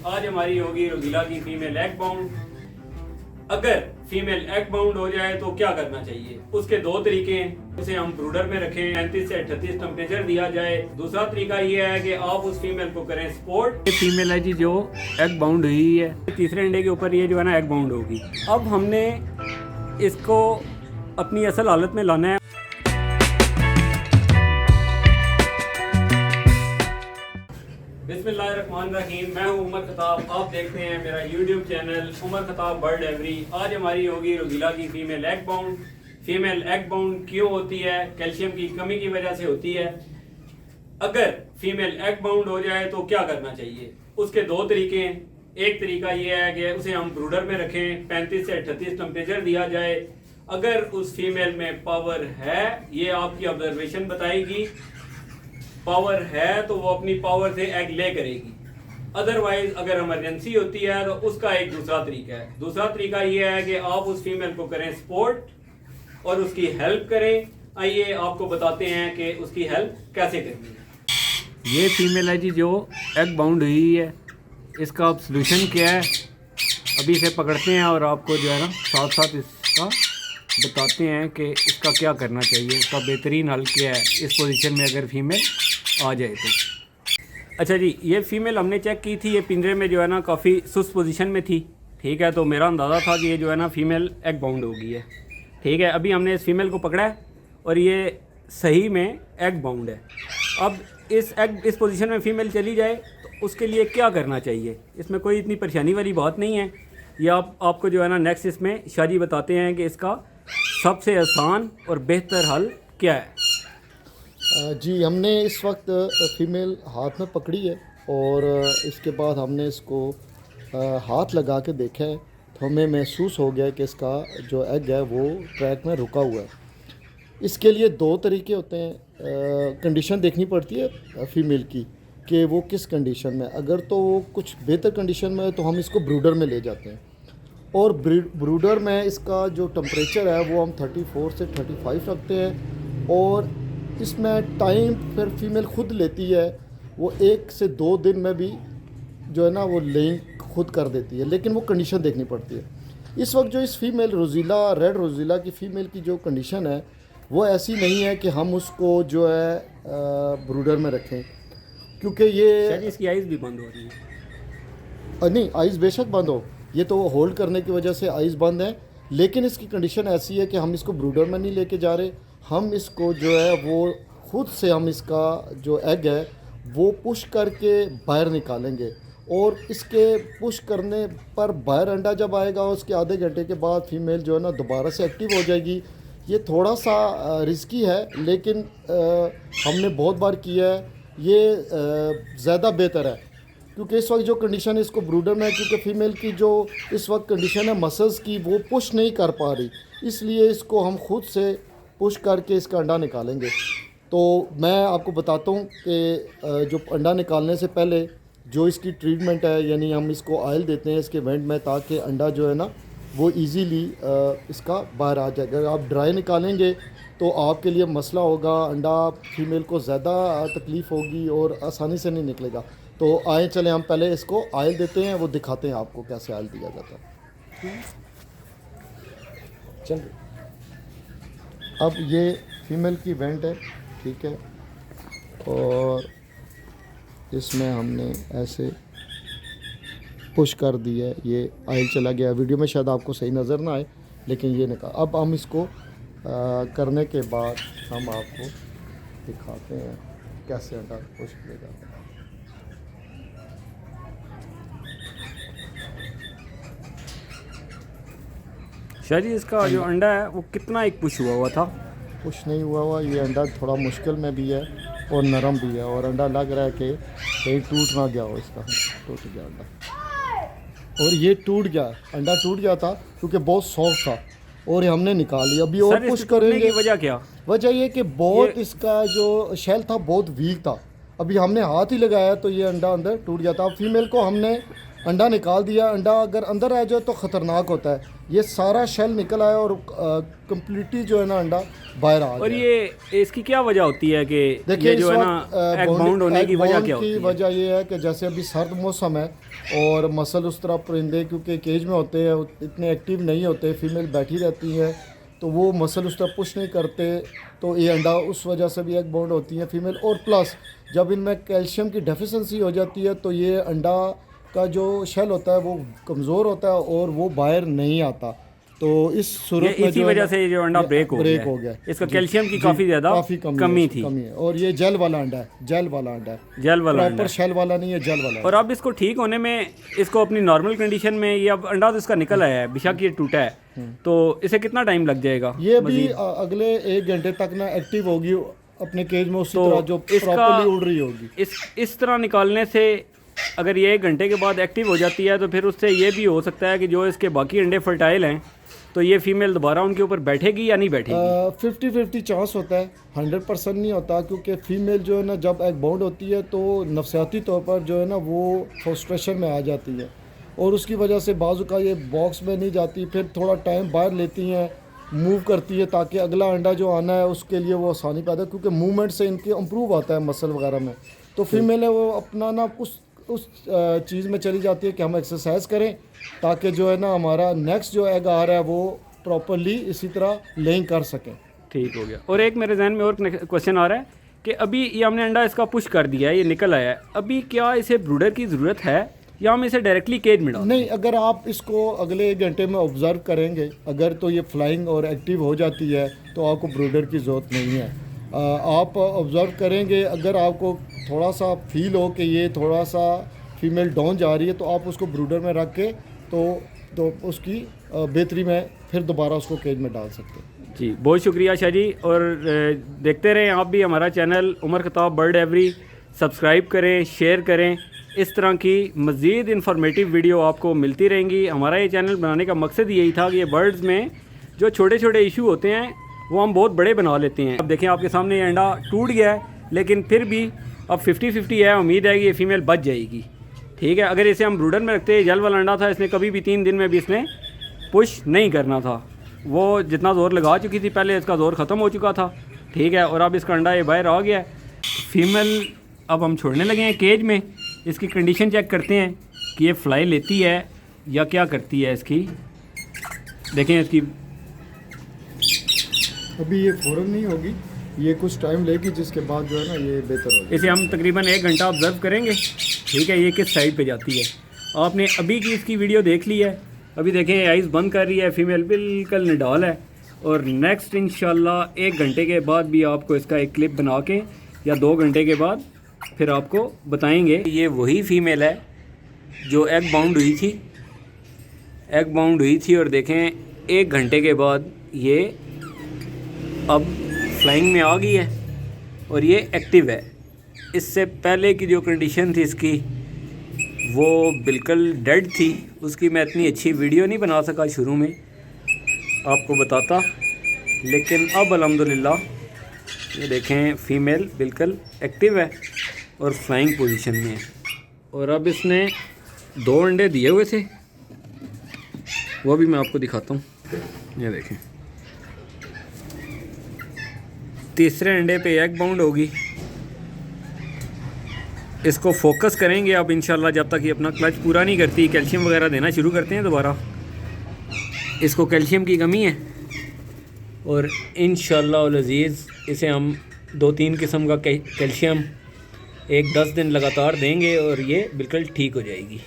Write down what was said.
आज हमारी होगी रोजीला की फीमेल एग बाउंड। अगर फीमेल एग बाउंड हो जाए तो क्या करना चाहिए, उसके दो तरीके हैं। उसे हम ब्रूडर में रखें, 35 से 38 टेम्परेचर दिया जाए। दूसरा तरीका ये है कि आप उस फीमेल को करें स्पोर्ट। ये फीमेल है जी जो एग बाउंड हुई है, तीसरे अंडे के ऊपर ये जो है ना एग बाउंड होगी। अब हमने इसको अपनी असल हालत में लाना है। बिस्मिल्लाहिर्रहमानिर्रहीम। मैं हूं उमर खताब, आप देखते हैं मेरा YouTube channel Umar Khatab bird aviary. आज हमारी होगी रोजीला की female egg bound. Female egg bound क्यों होती है? कैल्शियम की कमी की वजह से होती है। अगर फीमेल एग बाउंड हो जाए तो क्या करना चाहिए, उसके दो तरीके हैं। एक तरीका ये है कि उसे हम ब्रूडर में रखें, 35 से 38 टेम्परेचर दिया जाए। अगर उस फीमेल में पावर है, ये आपकी ऑब्जर्वेशन बताएगी, पावर है तो वो अपनी पावर से एग ले करेगी। अदरवाइज अगर इमरजेंसी होती है तो उसका एक दूसरा तरीका है। दूसरा तरीका ये है कि आप उस फीमेल को करें सपोर्ट और उसकी हेल्प करें। आइए आपको बताते हैं कि उसकी हेल्प कैसे करनी है। ये फीमेल है जी जो एग बाउंड हुई है, इसका अब सोल्यूशन क्या है अभी इसे पकड़ते हैं और आपको जो है ना साथ साथ इसका बताते हैं कि इसका क्या करना चाहिए, इसका बेहतरीन हल क्या है इस पोजीशन में अगर फीमेल आ जाए तो। अच्छा जी, ये फ़ीमेल हमने चेक की थी, ये पिंजरे में जो है ना काफ़ी सुस्त पोजीशन में थी। ठीक है, तो मेरा अंदाज़ा था कि ये जो है ना फ़ीमेल एग बाउंड हो गई है। ठीक है, अभी हमने इस फीमेल को पकड़ा है और ये सही में एग बाउंड है। अब इस पोजीशन में फ़ीमेल चली जाए तो उसके लिए क्या करना चाहिए, इसमें कोई इतनी परेशानी वाली बात नहीं है। ये आपको जो है ना नेक्स्ट इसमें शाजी बताते हैं कि इसका सबसे आसान और बेहतर हल क्या है। जी, हमने इस वक्त फ़ीमेल हाथ में पकड़ी है और इसके बाद हमने इसको हाथ लगा के देखा है तो हमें महसूस हो गया कि इसका जो एग है वो ट्रैक में रुका हुआ है। इसके लिए दो तरीके होते हैं। कंडीशन देखनी पड़ती है फ़ीमेल की कि वो किस कंडीशन में। अगर तो वो कुछ बेहतर कंडीशन में है तो हम इसको ब्रूडर में ले जाते हैं और ब्रूडर में इसका जो टेम्परेचर है वो हम 34 से 35 रखते हैं और इसमें टाइम फिर फीमेल खुद लेती है। वो 1 से 2 दिन में भी जो है ना वो लेइंग खुद कर देती है, लेकिन वो कंडीशन देखनी पड़ती है। इस वक्त जो इस फीमेल रोजीला, रेड रोजीला की फ़ीमेल की जो कंडीशन है वो ऐसी नहीं है कि हम उसको जो है ब्रूडर में रखें, क्योंकि ये इसकी आइज़ भी बंद हो रही है। नहीं, आइज़ बेशक बंद हो, ये तो होल्ड करने की वजह से आइज़ बंद है, लेकिन इसकी कंडीशन ऐसी है कि हम इसको ब्रूडर में नहीं लेके जा रहे। हम इसको जो है वो खुद से हम इसका जो एग है वो पुश करके बाहर निकालेंगे और इसके पुश करने पर बाहर अंडा जब आएगा उसके आधे घंटे के बाद फीमेल जो है ना दोबारा से एक्टिव हो जाएगी। ये थोड़ा सा रिस्की है, लेकिन हमने बहुत बार किया है। ये ज़्यादा बेहतर है क्योंकि इस वक्त जो कंडीशन है इसको ब्रूडर में है, क्योंकि फ़ीमेल की जो इस वक्त कंडीशन है मसल्स की वो पुश नहीं कर पा रही, इसलिए इसको हम खुद से पुश करके इसका अंडा निकालेंगे। तो मैं आपको बताता हूँ कि जो अंडा निकालने से पहले जो इसकी ट्रीटमेंट है, यानी हम इसको ऑयल देते हैं इसके वेंट में ताकि अंडा जो है ना वो इजीली इसका बाहर आ जाए। अगर आप ड्राई निकालेंगे तो आपके लिए मसला होगा, अंडा फीमेल को ज़्यादा तकलीफ़ होगी और आसानी से नहीं निकलेगा। तो आए चलें हम पहले इसको ऑयल देते हैं, वो दिखाते हैं आपको कैसे ऑयल दिया जाता है। चल, अब ये फीमेल की वेंट है, ठीक है, और इसमें हमने ऐसे पुश कर दिया है, ये ऑयल चला गया। वीडियो में शायद आपको सही नज़र ना आए, लेकिन ये निकाल। अब हम इसको करने के बाद हम आपको दिखाते हैं कैसे अंडा पुश किया जाता है। शाह जी, इसका जो अंडा है वो कितना एक पुश हुआ था? पुश नहीं हुआ, ये अंडा थोड़ा मुश्किल में भी है और नरम भी है और अंडा लग रहा है कि कहीं टूट ना गया हो। इसका टूट गया अंडा और ये टूट गया, अंडा टूट गया था क्योंकि बहुत सॉफ्ट था और ये हमने निकाल लिया। अभी और पुश करेंगे। वजह क्या? वजह ये कि बहुत इसका जो शेल था बहुत वीक था। अभी हमने हाथ ही लगाया तो ये अंडा अंदर टूट गया था। अब फीमेल को हमने अंडा निकाल दिया। अंडा अगर अंदर आ जाए तो ख़तरनाक होता है, ये सारा शेल निकल आया और कम्प्लीटली जो है ना अंडा बाहर आ गया। और ये इसकी क्या वजह होती है कि देखिए ये जो है ना एग बाउंड होने की वजह क्या होती है? वजह ये है कि जैसे अभी सर्द मौसम है और मसल उस तरह परिंदे क्योंकि केज में होते हैं इतने एक्टिव नहीं होते, फीमेल बैठी रहती है तो वो मसल उस तरह पुश नहीं करते, तो ये अंडा उस वजह से भी एग बाउंड होती है फीमेल। और प्लस जब इनमें कैल्शियम की डेफिशिएंसी हो जाती है तो ये अंडा का जो शेल होता है वो कमज़ोर होता है और वो बाहर नहीं आता। तो इस सूरत में इसी वजह से जो अंडा ब्रेक हो गया। इसका कैल्शियम की काफ़ी ज़्यादा कमी थी। और ये जेल वाला अंडा है, जेल वाला प्रॉपर शेल वाला नहीं है, जेल वाला। और अब इसको ठीक होने में, इसको अपनी नॉर्मल कंडीशन में, ये अब अंडा तो इसका निकल आया है, बेशक ये टूटा है, तो इसे कितना टाइम लग जाएगा? ये भी अगले 1 घंटे तक ना एक्टिव होगी अपने केज में उसी तरह जो प्रॉपर्ली उड़ रही होगी। इस तरह निकालने से अगर ये 1 घंटे के बाद एक्टिव हो जाती है तो फिर उससे ये भी हो सकता है कि जो इसके बाकी अंडे फर्टाइल हैं तो ये फीमेल दोबारा उनके ऊपर बैठेगी या नहीं बैठेगी? 50-50 चांस होता है, 100% नहीं होता, क्योंकि फीमेल जो है ना जब एग बाउंड होती है तो नफसियाती तौर पर जो है ना वो फ्रस्ट्रेशन में आ जाती है और उसकी वजह से बाजू का ये बॉक्स में नहीं जाती, फिर थोड़ा टाइम बाहर लेती हैं, मूव करती है ताकि अगला अंडा जो आना है उसके लिए वो आसानी पैदा, क्योंकि मूवमेंट से इनके इम्प्रूव आता है मसल वगैरह में। तो फीमेल है वो अपना ना उस चीज़ में चली जाती है कि हम एक्सरसाइज करें ताकि जो है ना हमारा नेक्स्ट जो एग आ रहा है वो प्रॉपरली इसी तरह लेइंग कर सकें। ठीक हो गया। और एक मेरे जहन में और क्वेश्चन आ रहा है कि अभी ये हमने अंडा इसका पुश कर दिया है, ये निकल आया है, अभी क्या इसे ब्रूडर की ज़रूरत है या हम इसे डायरेक्टली केज में डालें? नहीं, अगर आप इसको अगले 1 घंटे में ऑब्ज़र्व करेंगे, अगर तो ये फ्लाइंग और एक्टिव हो जाती है तो आपको ब्रूडर की ज़रूरत नहीं है। आप ऑब्ज़र्व करेंगे, अगर आपको थोड़ा सा फील हो कि ये थोड़ा सा फीमेल डाउन जा रही है तो आप उसको ब्रूडर में रख के तो उसकी बेहतरी में फिर दोबारा उसको केज में डाल सकते हैं। जी, बहुत शुक्रिया शाह जी। और देखते रहें आप भी हमारा channel Umar Khatab bird aviary, subscribe करें, शेयर करें। इस तरह की मज़ीद इन्फॉर्मेटिव वीडियो आपको मिलती रहेंगी। हमारा ये चैनल बनाने का मकसद यही था कि ये बर्ड्स में जो छोटे छोटे इशू होते हैं वो हम बहुत बड़े बना लेते हैं। अब देखें आपके सामने ये अंडा टूट गया है, लेकिन फिर भी अब 50-50 है, उम्मीद है कि ये फीमेल बच जाएगी। ठीक है, अगर इसे हम ब्रूडर में रखते, जल वाला अंडा था, इसने कभी भी 3 दिन में भी इसने पुश नहीं करना था। वो जितना ज़ोर लगा चुकी थी पहले, इसका ज़ोर ख़त्म हो चुका था। ठीक है, और अब इसका अंडा ये बाहर आ गया है। फीमेल अब हम छोड़ने लगे हैं केज में। इसकी कंडीशन चेक करते हैं कि ये फ्लाई लेती है या क्या करती है इसकी। देखें इसकी, अभी ये फ़ौरन नहीं होगी, ये कुछ टाइम लेगी, जिसके बाद जो है ना ये बेहतर होगी। इसे हम तकरीबन 1 घंटा ऑब्ज़र्व करेंगे। ठीक है, ये किस साइड पे जाती है। आपने अभी की इसकी वीडियो देख ली है, अभी देखें आइज़ बंद कर रही है, फीमेल बिल्कुल निडाल है। और नेक्स्ट इंशाल्लाह 1 घंटे के बाद भी आपको इसका एक क्लिप बना के या 2 घंटे के बाद फिर आपको बताएंगे। ये वही फीमेल है जो एग बाउंड हुई थी और देखें 1 घंटे के बाद ये अब फ्लाइंग में आ गई है और ये एक्टिव है। इससे पहले की जो कंडीशन थी इसकी वो बिल्कुल डेड थी, उसकी मैं इतनी अच्छी वीडियो नहीं बना सका शुरू में आपको बताता, लेकिन अब अल्हम्दुलिल्लाह ये देखें फीमेल बिल्कुल एक्टिव है और फ्लाइंग पोजीशन में है। और अब इसने 2 अंडे दिए हुए थे, वो भी मैं आपको दिखाता हूँ। ये देखें, तीसरे अंडे पे एग बाउंड होगी। इसको फोकस करेंगे अब इंशाल्लाह, जब तक ये अपना क्लच पूरा नहीं करती, कैल्शियम वगैरह देना शुरू करते हैं दोबारा। इसको कैल्शियम की कमी है और इंशाल्लाह अज़ीज़ इसे हम 2-3 किस्म का कैल्शियम 1-10 दिन लगातार देंगे और ये बिल्कुल ठीक हो जाएगी।